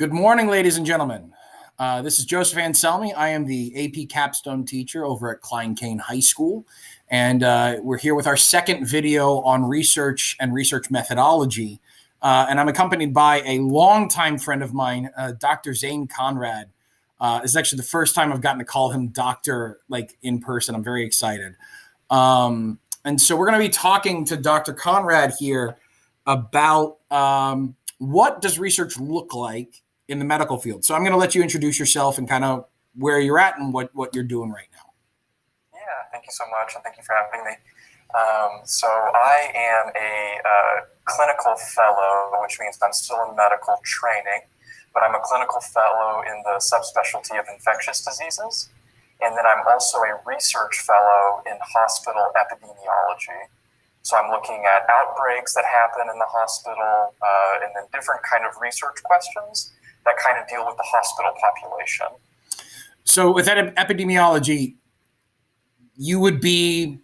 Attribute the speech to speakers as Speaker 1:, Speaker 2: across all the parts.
Speaker 1: Good morning, ladies and gentlemen. This is Joseph Anselmi. I am the AP Capstone teacher over at Klein Cain High School, and we're here with our second video on research and research methodology. And I'm accompanied by a longtime friend of mine, Dr. Zane Conrad. This is actually the first time I've gotten to call him doctor, like in person. I'm very excited. And so we're going to be talking to Dr. Conrad here about what does research look like in the medical field. So I'm going to let you introduce yourself and kind of where you're at and what you're doing right now.
Speaker 2: Yeah, thank you so much, and thank you for having me. So I am a clinical fellow, which means I'm still in medical training, but I'm a clinical fellow in the subspecialty of infectious diseases. And then I'm also a research fellow in hospital epidemiology. So I'm looking at outbreaks that happen in the hospital and then different kind of research questions that kind of deal with the hospital population.
Speaker 1: So with that epidemiology, you would be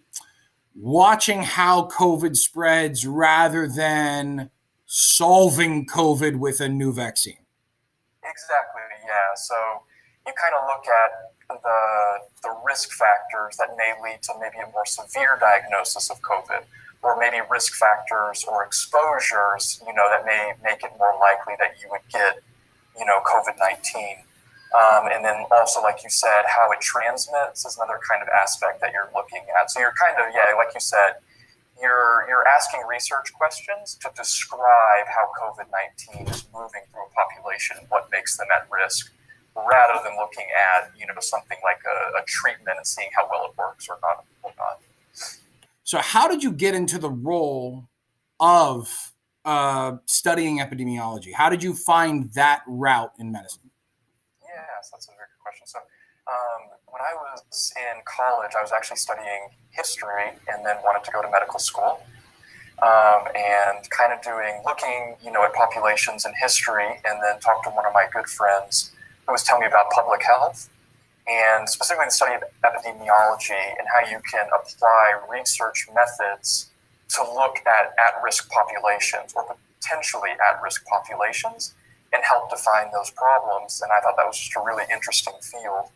Speaker 1: watching how COVID spreads rather than solving COVID with a new vaccine.
Speaker 2: Exactly, yeah. So you kind of look at the risk factors that may lead to maybe a more severe diagnosis of COVID, or maybe risk factors or exposures, that may make it more likely that you would get, COVID-19. And then also, like you said, how it transmits is another kind of aspect that you're looking at. So you're kind of, like you said, you're asking research questions to describe how COVID-19 is moving through a population and what makes them at risk, rather than looking at, something like a treatment and seeing how well it works or not.
Speaker 1: So how did you get into the role of studying epidemiology? How did you find that route in medicine?
Speaker 2: Yes, that's a very good question. So when I was in college, I was actually studying history and then wanted to go to medical school and kind of looking, at populations in history, and then talked to one of my good friends who was telling me about public health and specifically the study of epidemiology and how you can apply research methods to look at at-risk populations or potentially at-risk populations and help define those problems. And I thought that was just a really interesting field.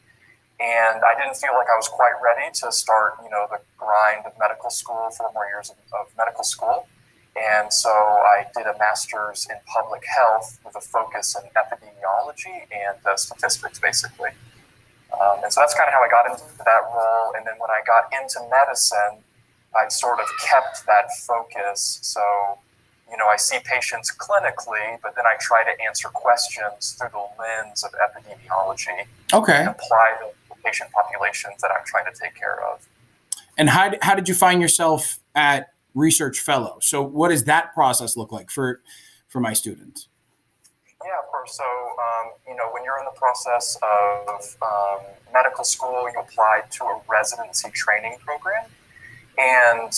Speaker 2: And I didn't feel like I was quite ready to start, the grind of medical school, 4 more years of medical school. And so I did a master's in public health with a focus in epidemiology and statistics, basically. And so that's kind of how I got into that role. And then when I got into medicine, I sort of kept that focus. So, I see patients clinically, but then I try to answer questions through the lens of epidemiology.
Speaker 1: Okay.
Speaker 2: And apply the patient populations that I'm trying to take care of.
Speaker 1: And how did you find yourself at research fellow? So what does that process look like for my students?
Speaker 2: Yeah, of course. So, when you're in the process of medical school, you apply to a residency training program. And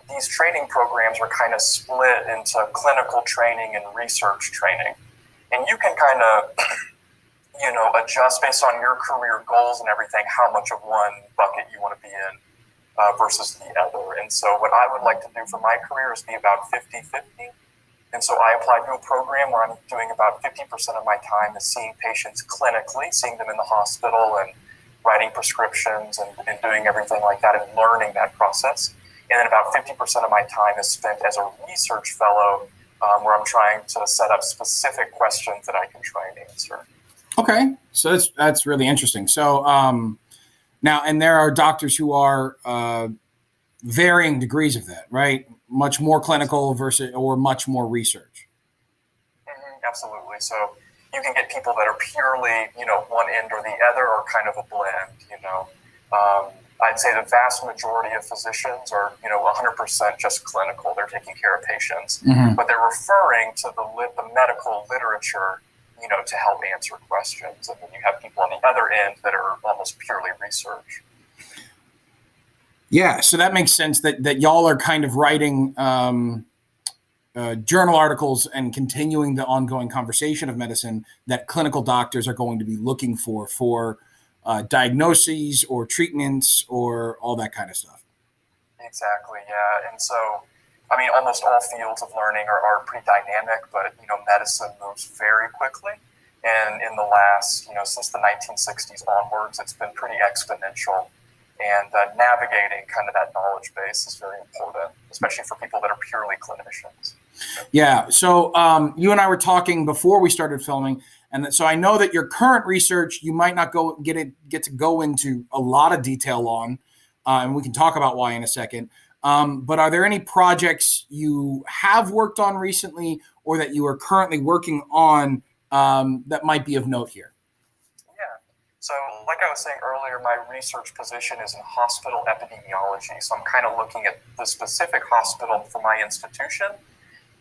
Speaker 2: these training programs are kind of split into clinical training and research training. And you can kind of, adjust based on your career goals and everything, how much of one bucket you want to be in versus the other. And so what I would like to do for my career is be about 50-50. And so I applied to a program where I'm doing about 50% of my time is seeing patients clinically, seeing them in the hospital and writing prescriptions and doing everything like that and learning that process. And then about 50% of my time is spent as a research fellow where I'm trying to set up specific questions that I can try and answer.
Speaker 1: Okay, so that's really interesting. So now, and there are doctors who are varying degrees of that, right? Much more clinical versus or much more research.
Speaker 2: Mm-hmm, absolutely. So you can get people that are purely, one end or the other, or kind of a blend. I'd say the vast majority of physicians are, 100% just clinical. They're taking care of patients, but they're referring to the medical literature, to help answer questions. And then you have people on the other end that are almost purely research.
Speaker 1: Yeah, so that makes sense that y'all are kind of writing journal articles and continuing the ongoing conversation of medicine that clinical doctors are going to be looking for diagnoses or treatments or all that kind of stuff.
Speaker 2: Exactly, yeah. And so, almost all fields of learning are pretty dynamic, but, medicine moves very quickly. And in the last, since the 1960s onwards, it's been pretty exponential. And navigating kind of that knowledge base is very important, especially for people that are purely clinicians.
Speaker 1: Yeah. So you and I were talking before we started filming, and so I know that your current research you might not get to go into a lot of detail on, and we can talk about why in a second. But are there any projects you have worked on recently, or that you are currently working on that might be of note here?
Speaker 2: Yeah. So, like I was saying earlier, my research position is in hospital epidemiology. So I'm kind of looking at the specific hospital for my institution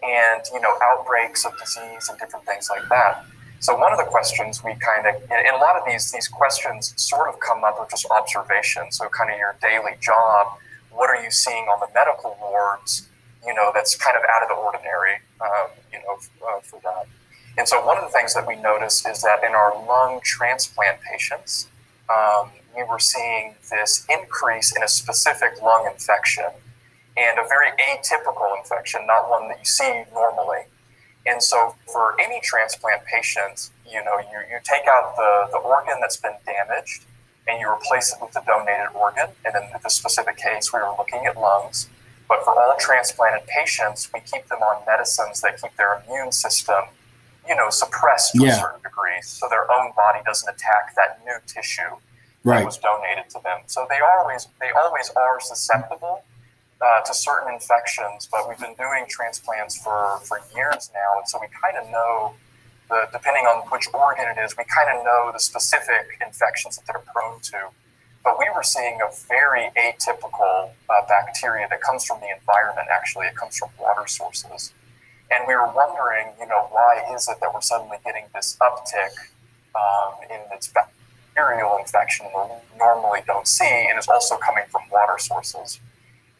Speaker 2: and, outbreaks of disease and different things like that. So one of the questions we kind of, and a lot of these questions sort of come up with just observation. So kind of your daily job, what are you seeing on the medical wards, that's kind of out of the ordinary, for that. And so one of the things that we noticed is that in our lung transplant patients, we were seeing this increase in a specific lung infection, and a very atypical infection, not one that you see normally. And so for any transplant patient, you take out the organ that's been damaged and you replace it with the donated organ. And in this specific case, we were looking at lungs. But for all transplanted patients, we keep them on medicines that keep their immune system, suppressed to a certain degree, so their own body doesn't attack that new tissue that was donated to them. So they always are susceptible to certain infections, but we've been doing transplants for years now, and so we kind of know, depending on which organ it is, we kind of know the specific infections that they're prone to. But we were seeing a very atypical bacteria that comes from the environment, actually. It comes from water sources. And we were wondering, why is it that we're suddenly getting this uptick in its bacterial infection that we normally don't see, and is also coming from water sources.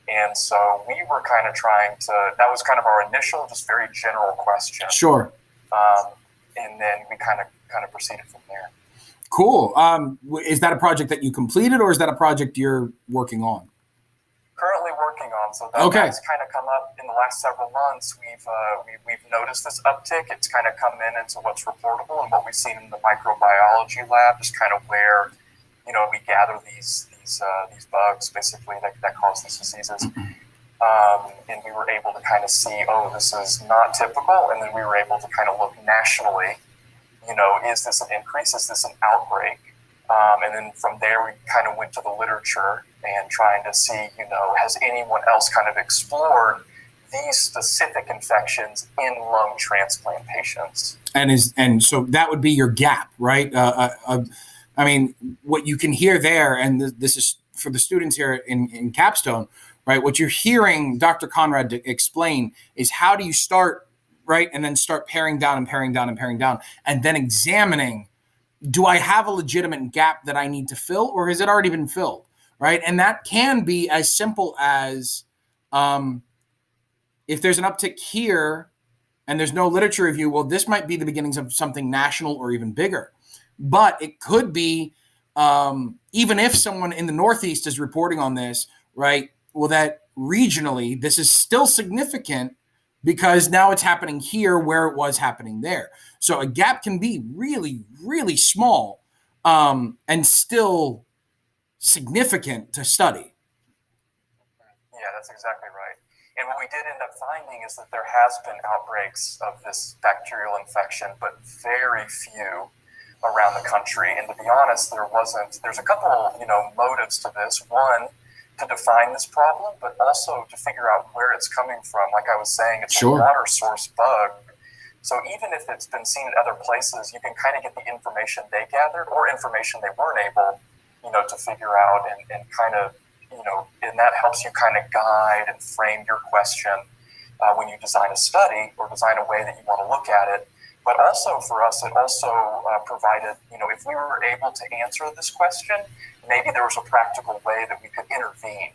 Speaker 2: And so we were kind of trying to, that was kind of our initial, just very general question.
Speaker 1: Sure.
Speaker 2: And then we kind of proceeded from there.
Speaker 1: Cool. Is that a project that you completed, or is that a project you're working on?
Speaker 2: Currently working on. So that's kind of come up in the last several months. We've noticed this uptick. It's kind of come into what's reportable and what we've seen in the microbiology lab, just kind of where, we gather these bugs basically that cause these diseases. And we were able to kind of see, this is not typical. And then we were able to kind of look nationally, is this an increase? Is this an outbreak? And then from there, we kind of went to the literature and trying to see, has anyone else kind of explored these specific infections in lung transplant patients?
Speaker 1: And so that would be your gap, right? I mean, what you can hear there, and this is for the students here in Capstone, right? What you're hearing Dr. Conrad explain is how do you start, right? And then start paring down and paring down and paring down, and then examining, do I have a legitimate gap that I need to fill, or has it already been filled, right? And that can be as simple as if there's an uptick here and there's no literature review, well, this might be the beginnings of something national or even bigger. But it could be, even if someone in the Northeast is reporting on this, right, well, that regionally, this is still significant because now it's happening here where it was happening there. So a gap can be really, really small and still significant to study.
Speaker 2: Yeah, that's exactly right. And what we did end up finding is that there has been outbreaks of this bacterial infection, but very few around the country. And to be honest, there's a couple, motives to this. One, to define this problem, but also to figure out where it's coming from. Like I was saying, it's a water source bug. So even if it's been seen at other places, you can kind of get the information they gathered or information they weren't able, to figure out and kind of, and that helps you kind of guide and frame your question when you design a study or design a way that you want to look at it. But also for us, it also provided, if we were able to answer this question, maybe there was a practical way that we could intervene.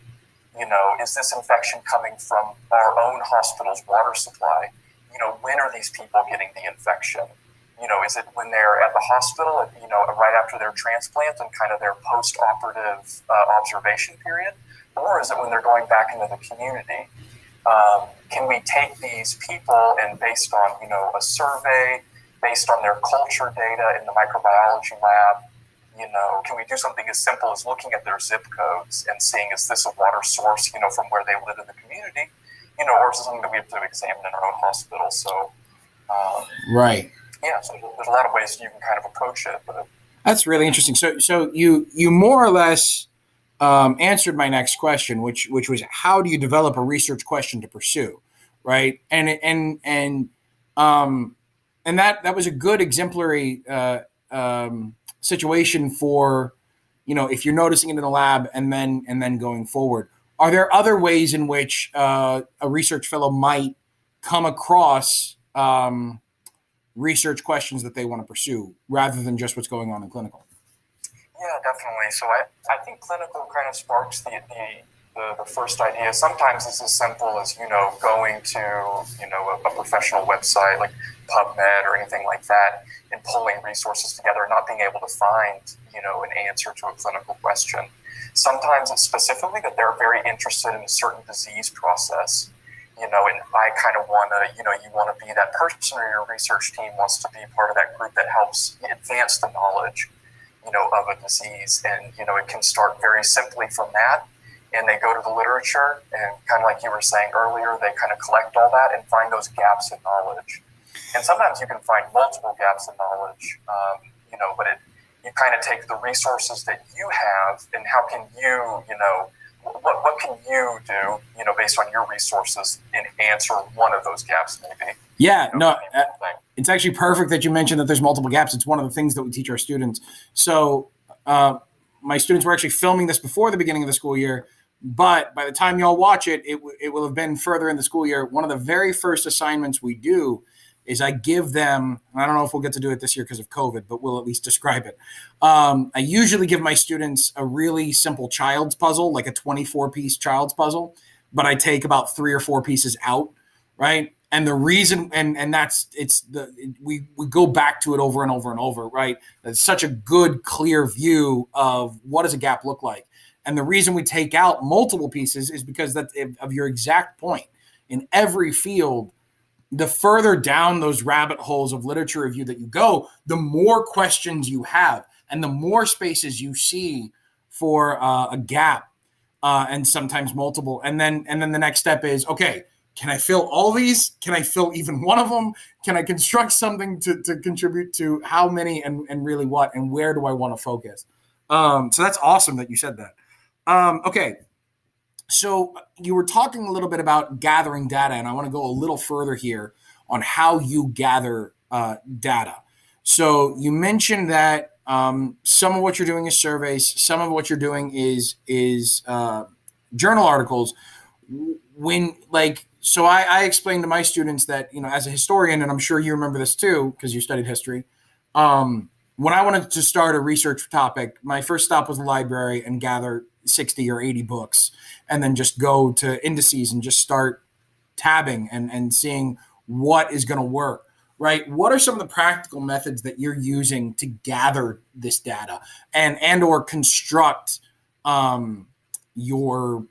Speaker 2: Is this infection coming from our own hospital's water supply? When are these people getting the infection? Is it when they're at the hospital, right after their transplant and kind of their post-operative observation period? Or is it when they're going back into the community? Can we take these people and based on, a survey, based on their culture data in the microbiology lab? Can we do something as simple as looking at their zip codes and seeing, is this a water source, from where they live in the community, or is it something that we have to examine in our own hospital? So,
Speaker 1: right.
Speaker 2: Yeah, so there's a lot of ways you can kind of approach it. But
Speaker 1: that's really interesting. So you more or less answered my next question, which was, how do you develop a research question to pursue, right? And that was a good exemplary situation for, if you're noticing it in the lab and then going forward. Are there other ways in which a research fellow might come across research questions that they want to pursue rather than just what's going on in clinical?
Speaker 2: Yeah, definitely. So I think clinical kind of sparks the first idea. Sometimes it's as simple as, going to, a professional website like PubMed or anything like that and pulling resources together and not being able to find, an answer to a clinical question. Sometimes it's specifically that they're very interested in a certain disease process, and I kind of want to, you want to be that person, or your research team wants to be part of that group that helps advance the knowledge, of a disease. And, it can start very simply from that. And they go to the literature and, kind of like you were saying earlier, they kind of collect all that and find those gaps in knowledge. And sometimes you can find multiple gaps in knowledge, but you kind of take the resources that you have and how can you, what can you do, based on your resources and answer one of those gaps maybe.
Speaker 1: Yeah, no, it's actually perfect that you mentioned that there's multiple gaps. It's one of the things that we teach our students. So my students were actually filming this before the beginning of the school year, but by the time y'all watch it, it will have been further in the school year. One of the very first assignments we do is I give them, and I don't know if we'll get to do it this year because of COVID, but we'll at least describe it. I usually give my students a really simple child's puzzle, like a 24-piece child's puzzle, but I take about 3 or 4 pieces out, right? And the reason, we go back to it over and over and over, right? It's such a good, clear view of what does a gap look like. And the reason we take out multiple pieces is because of your exact point. In every field, the further down those rabbit holes of literature review that you go, the more questions you have and the more spaces you see for a gap, and sometimes multiple. And then the next step is, okay, can I fill all these? Can I fill even one of them? Can I construct something to contribute to how many and really what, and where do I want to focus? So that's awesome that you said that. Okay. So you were talking a little bit about gathering data, and I want to go a little further here on how you gather data. So you mentioned that some of what you're doing is surveys, some of what you're doing is journal articles. So I explained to my students that, as a historian, and I'm sure you remember this too because you studied history, when I wanted to start a research topic, my first stop was the library and gather 60 or 80 books, and then just go to indices and just start tabbing and seeing what is going to work, right? What are some of the practical methods that you're using to gather this data and or construct your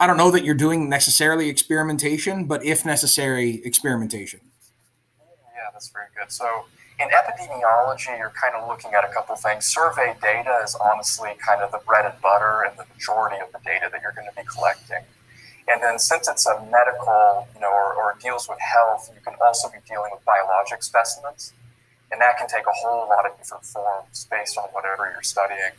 Speaker 1: I don't know that you're doing necessarily experimentation, but if necessary, experimentation?
Speaker 2: Yeah, that's very good. So in epidemiology, you're kind of looking at a couple things. Survey data is honestly kind of the bread and butter and the majority of the data that you're going to be collecting. And then since it's a medical, or deals with health, you can also be dealing with biologic specimens. And that can take a whole lot of different forms based on whatever you're studying.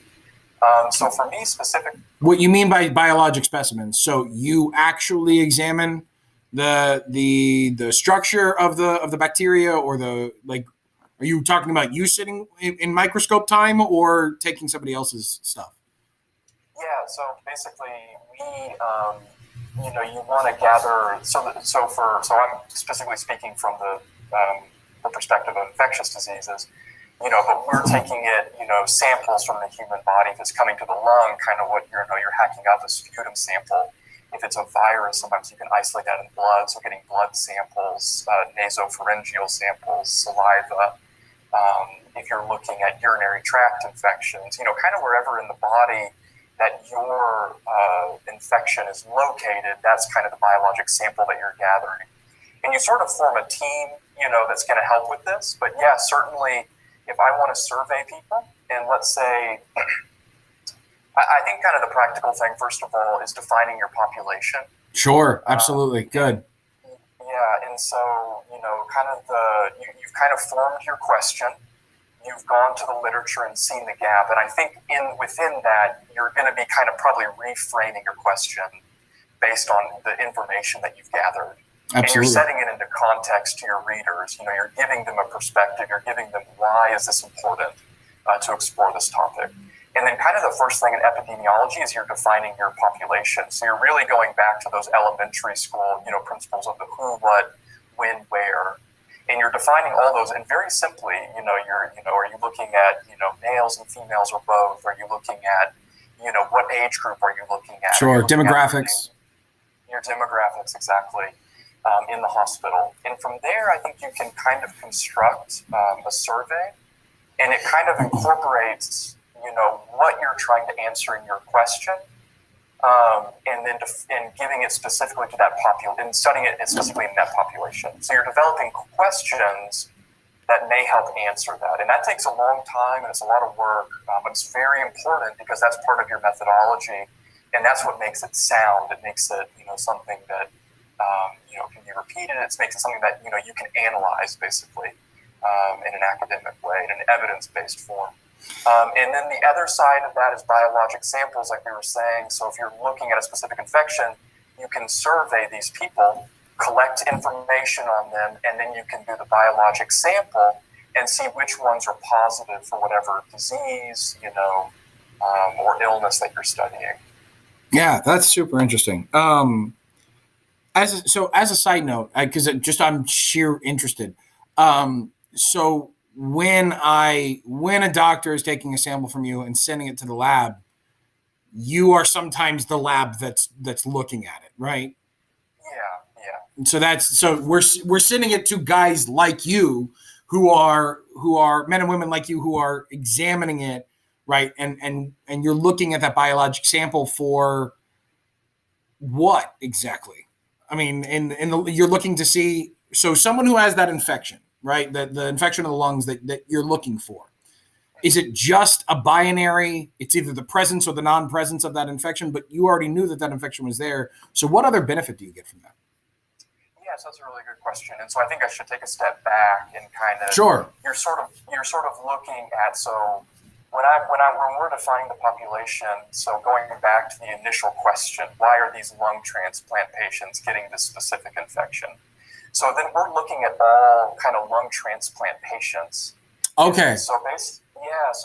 Speaker 2: So for me specific,
Speaker 1: what you mean by biologic specimens? So you actually examine the structure of the bacteria, or are you talking about you sitting in microscope time or taking somebody else's stuff?
Speaker 2: Yeah. So basically, you want to gather. So I'm specifically speaking from the perspective of infectious diseases. But we're taking it, samples from the human body. If it's coming to the lung, kind of what you're hacking out the sputum sample. If it's a virus, sometimes you can isolate that in blood. So getting blood samples, nasopharyngeal samples, saliva. If you're looking at urinary tract infections, kind of wherever in the body that your infection is located, that's kind of the biologic sample that you're gathering. And you sort of form a team that's going to help with this. But yeah, certainly if I want to survey people, and let's say, I think kind of the practical thing, first of all, is defining your population.
Speaker 1: Sure, absolutely. Good.
Speaker 2: Yeah, and so, kind of you've kind of formed your question. You've gone to the literature and seen the gap. And I think within that, you're going to be kind of probably reframing your question based on the information that you've gathered.
Speaker 1: Absolutely.
Speaker 2: And you're setting it into context to your readers. You're giving them a perspective. You're giving them why is this important to explore this topic. And then kind of the first thing in epidemiology is you're defining your population. So you're really going back to those elementary school, principles of the who, what, when, where. And you're defining all those, and very simply, are you looking at, males and females or both? Are you looking at, what age group are you looking at?
Speaker 1: Sure, demographics.
Speaker 2: Your demographics, exactly, in the hospital. And from there, I think you can kind of construct a survey, and it kind of incorporates, what you're trying to answer in your question, and then giving it specifically to that and studying it specifically in that population. So you're developing questions that may help answer that. And that takes a long time, and it's a lot of work, but it's very important because that's part of your methodology, and that's what makes it sound. It makes it, something that, can be repeated. It makes it something that, you can analyze, basically, in an academic way, in an evidence-based form. And then the other side of that is biologic samples, like we were saying. So if you're looking at a specific infection, you can survey these people, collect information on them, and then you can do the biologic sample and see which ones are positive for whatever disease, or illness that you're studying.
Speaker 1: Yeah, that's super interesting. As a side note, because I'm sheer interested. So when a doctor is taking a sample from you and sending it to the lab, you are sometimes the lab that's looking at it, right?
Speaker 2: Yeah.
Speaker 1: So we're sending it to guys like you who are men and women like you who are examining it, right? And you're looking at that biologic sample for what exactly? I mean, you're looking to see, so someone who has that infection, right? The infection of the lungs that you're looking for. Is it just a binary? It's either the presence or the non-presence of that infection, but you already knew that infection was there. So what other benefit do you get from that?
Speaker 2: Yes, that's a really good question. And so I think I should take a step back and kind of,
Speaker 1: sure.
Speaker 2: You're sort of looking at, so when we're defining the population, so going back to the initial question, why are these lung transplant patients getting this specific infection? So then we're looking at all kind of lung transplant patients.
Speaker 1: Okay.
Speaker 2: So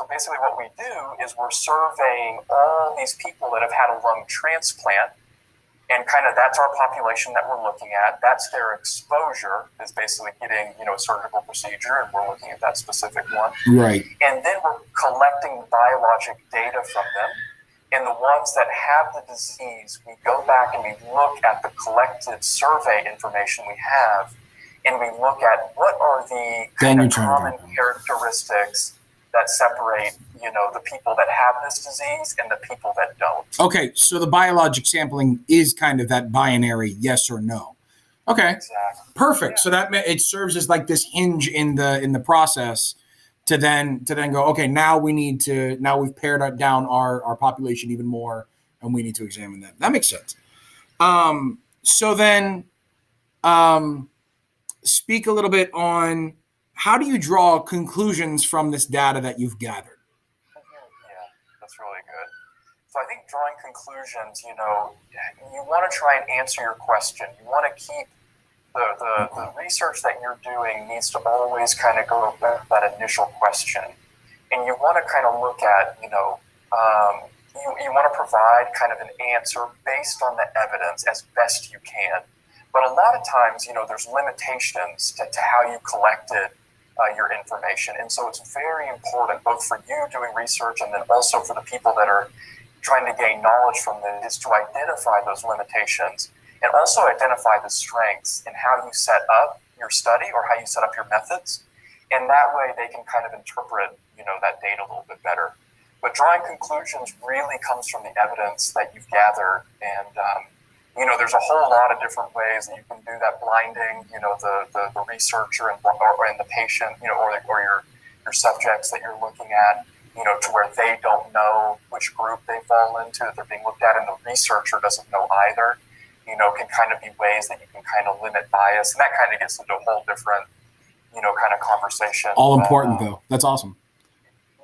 Speaker 2: basically what we do is we're surveying all these people that have had a lung transplant, and kind of that's our population that we're looking at. That's their exposure, is basically getting, a surgical procedure, and we're looking at that specific one.
Speaker 1: Right.
Speaker 2: And then we're collecting biologic data from them. And the ones that have the disease, we go back and we look at the collected survey information we have, and we look at what are the kind of common characteristics that separate, the people that have this disease and the people that don't.
Speaker 1: Okay, so the biologic sampling is kind of that binary yes or no. Okay,
Speaker 2: exactly.
Speaker 1: Perfect. Yeah. So that it serves as like this hinge in the process to then go, okay, now we've pared down our population even more, and we need to examine that. That makes sense. So then, speak a little bit on how do you draw conclusions from this data that you've gathered?
Speaker 2: Yeah, that's really good. So I think drawing conclusions, you want to try and answer your question. You want to keep the research that you're doing needs to always kind of go back to that initial question. And you want to kind of look at, you want to provide kind of an answer based on the evidence as best you can. But a lot of times, there's limitations to how you collected your information. And so it's very important, both for you doing research and then also for the people that are trying to gain knowledge from this, is to identify those limitations and also identify the strengths in how you set up your study or how you set up your methods. And that way they can kind of interpret, that data a little bit better. But drawing conclusions really comes from the evidence that you've gathered. And, there's a whole lot of different ways that you can do that blinding, the researcher and the patient, or your subjects that you're looking at, to where they don't know which group they fall into, that they're being looked at, and the researcher doesn't know either, can kind of be ways that you can kind of limit bias. And that kind of gets into a whole different, kind of conversation.
Speaker 1: All important, though. That's awesome.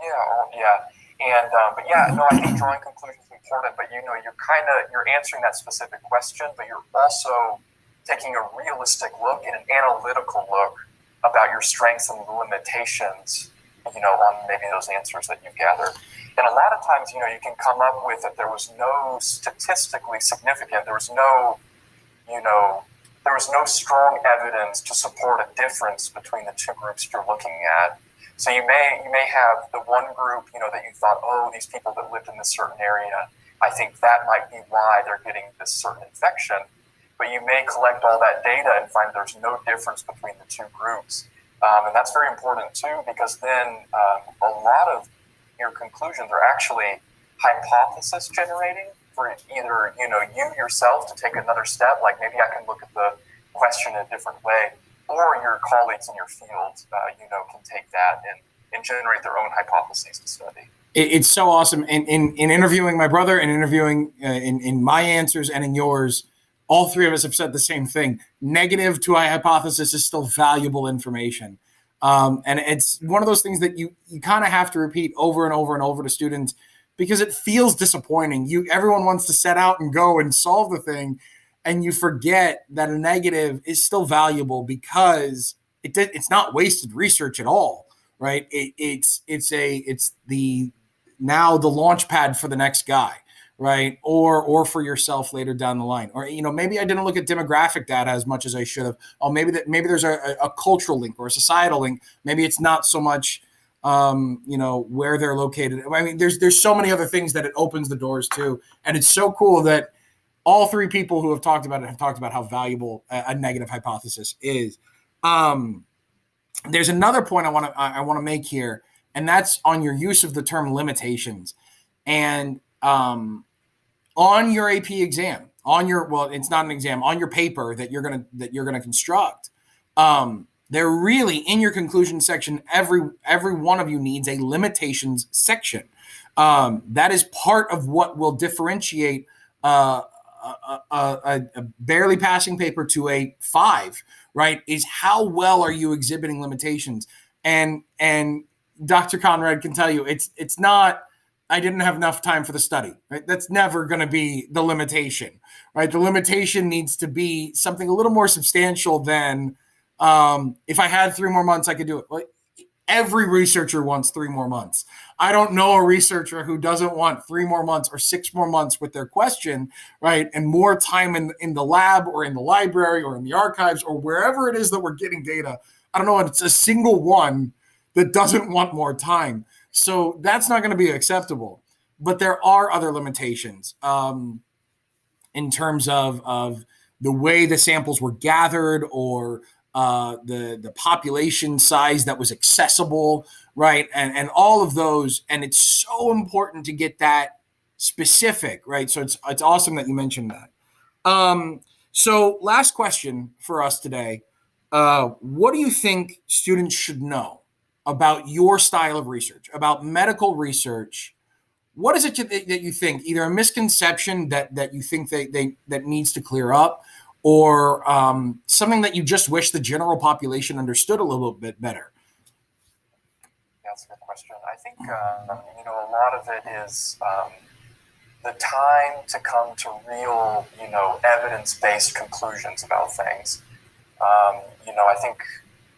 Speaker 2: Yeah. And, but yeah, no, I think drawing conclusions is important, but you're answering that specific question, but you're also taking a realistic look and an analytical look about your strengths and limitations, on maybe those answers that you've gathered. And a lot of times, you can come up with that there was no statistically significant, there was no strong evidence to support a difference between the two groups you're looking at. So you may have the one group, that you thought, oh, these people that lived in this certain area, I think that might be why they're getting this certain infection. But you may collect all that data and find there's no difference between the two groups. And that's very important too, because then a lot of your conclusions are actually hypothesis generating for either, you yourself to take another step, like maybe I can look at the question in a different way, or your colleagues in your field, can take that and generate their own hypotheses to study.
Speaker 1: It's so awesome. In interviewing my brother and interviewing in my answers and in yours, all three of us have said the same thing. Negative to a hypothesis is still valuable information. And it's one of those things that you kind of have to repeat over and over and over to students because it feels disappointing. Everyone wants to set out and go and solve the thing, and you forget that a negative is still valuable because it's not wasted research at all, right? It's the launch pad for the next guy, right? Or for yourself later down the line. Or maybe I didn't look at demographic data as much as I should have. Oh, maybe there's a cultural link or a societal link. Maybe it's not so much where they're located. I mean, there's so many other things that it opens the doors to, and it's so cool that all three people who have talked about it have talked about how valuable a negative hypothesis is. There's another point I want to make here, and that's on your use of the term limitations. And on your AP exam, it's not an exam, on your paper that you're gonna construct, they're really in your conclusion section. Every one of you needs a limitations section. That is part of what will differentiate a barely passing paper to a 5, right? Is how well are you exhibiting limitations? And Dr. Conrad can tell you it's not, I didn't have enough time for the study, right? That's never going to be the limitation, right? The limitation needs to be something a little more substantial than if I had 3 more months, I could do it. Like, every researcher wants 3 more months. I don't know a researcher who doesn't want 3 more months or 6 more months with their question, right? And more time in the lab or in the library or in the archives or wherever it is that we're getting data. I don't know. It's a single one that doesn't want more time. So that's not going to be acceptable. But there are other limitations in terms of the way the samples were gathered or the population size that was accessible, right? And all of those. And it's so important to get that specific, right? So it's awesome that you mentioned that. So last question for us today. What do you think students should know about your style of research, about medical research? What is it that you think, either a misconception that you think that needs to clear up, or something that you just wish the general population understood a little bit better?
Speaker 2: That's a good question. I think, a lot of it is the time to come to real, evidence-based conclusions about things. I think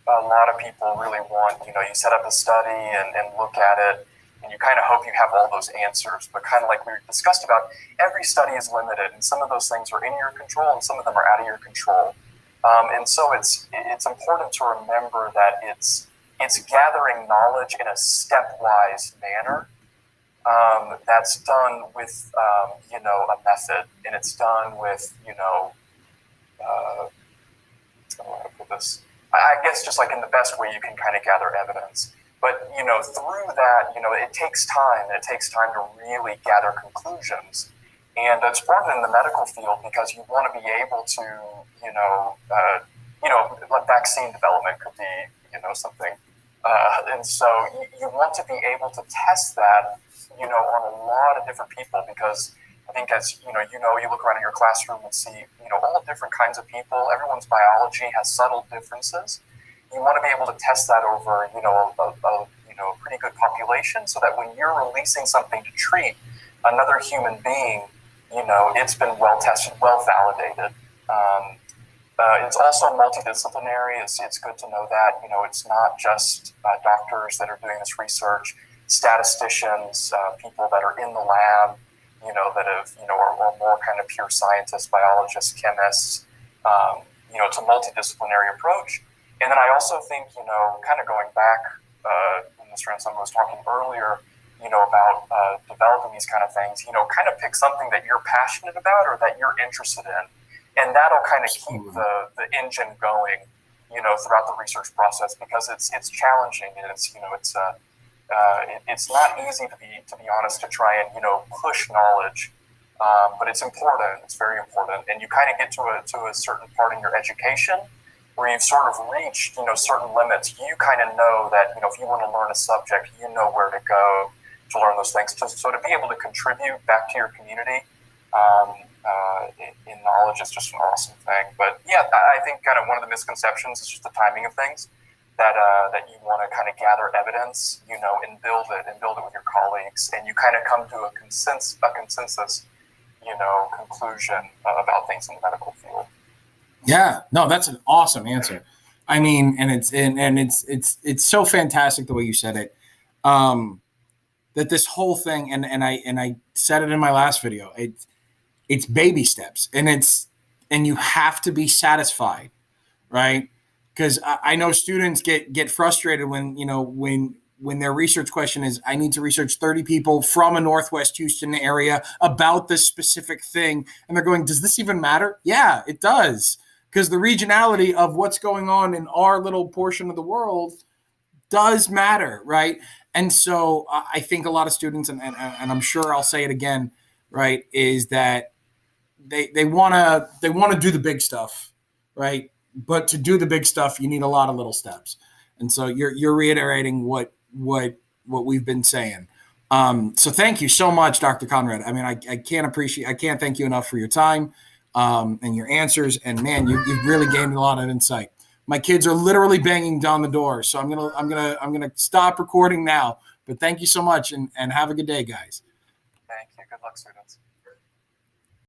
Speaker 2: a lot of people really want, you set up a study and look at it, and you kind of hope you have all those answers. But kind of like we discussed about, every study is limited, and some of those things are in your control, and some of them are out of your control. And so it's important to remember that it's gathering knowledge in a stepwise manner. That's done with a method, and it's done with how do I put this? I guess just like in the best way you can kind of gather evidence. But through that, it takes time. It takes time to really gather conclusions. And it's important in the medical field because you want to be able to, like vaccine development could be, something. And so you want to be able to test that, on a lot of different people because I think as you look around in your classroom and see, all different kinds of people. Everyone's biology has subtle differences. You want to be able to test that over, a pretty good population, so that when you're releasing something to treat another human being, it's been well tested, well validated. It's also multidisciplinary. It's good to know that, it's not just doctors that are doing this research, statisticians, people that are in the lab, that have, or more kind of pure scientists, biologists, chemists. It's a multidisciplinary approach. And then I also think, kind of going back, when Mr. Anselmo was talking earlier, about developing these kind of things, kind of pick something that you're passionate about or that you're interested in. And that'll kind of keep the engine going, throughout the research process because it's challenging and it's not easy to be honest, to try and, push knowledge. But it's important. It's very important. And you kind of get to a certain part in your education where you've sort of reached, certain limits. You kind of know that, if you want to learn a subject, you know where to go to learn those things. So to be able to contribute back to your community in knowledge is just an awesome thing. But yeah, I think kind of one of the misconceptions is just the timing of things. That you want to kind of gather evidence, and build it with your colleagues, and you kind of come to a consensus, conclusion about things in the medical field.
Speaker 1: Yeah, no, that's an awesome answer. I mean, and it's so fantastic the way you said it. That this whole thing, and I said it in my last video. It's baby steps, and you have to be satisfied, right? Because I know students get frustrated when their research question is, I need to research 30 people from a Northwest Houston area about this specific thing. And they're going, does this even matter? Yeah, it does. Because the regionality of what's going on in our little portion of the world does matter, right? And so I think a lot of students, and I'm sure I'll say it again, right, is that they want to do the big stuff, right? But to do the big stuff, you need a lot of little steps. And so you're reiterating what we've been saying. So thank you so much, Dr. Conrad. I mean, I can't thank you enough for your time and your answers. And man, you've really gained a lot of insight. My kids are literally banging down the door, so I'm gonna stop recording now. But thank you so much, and have a good day, guys.
Speaker 2: Thank you. Good luck, students.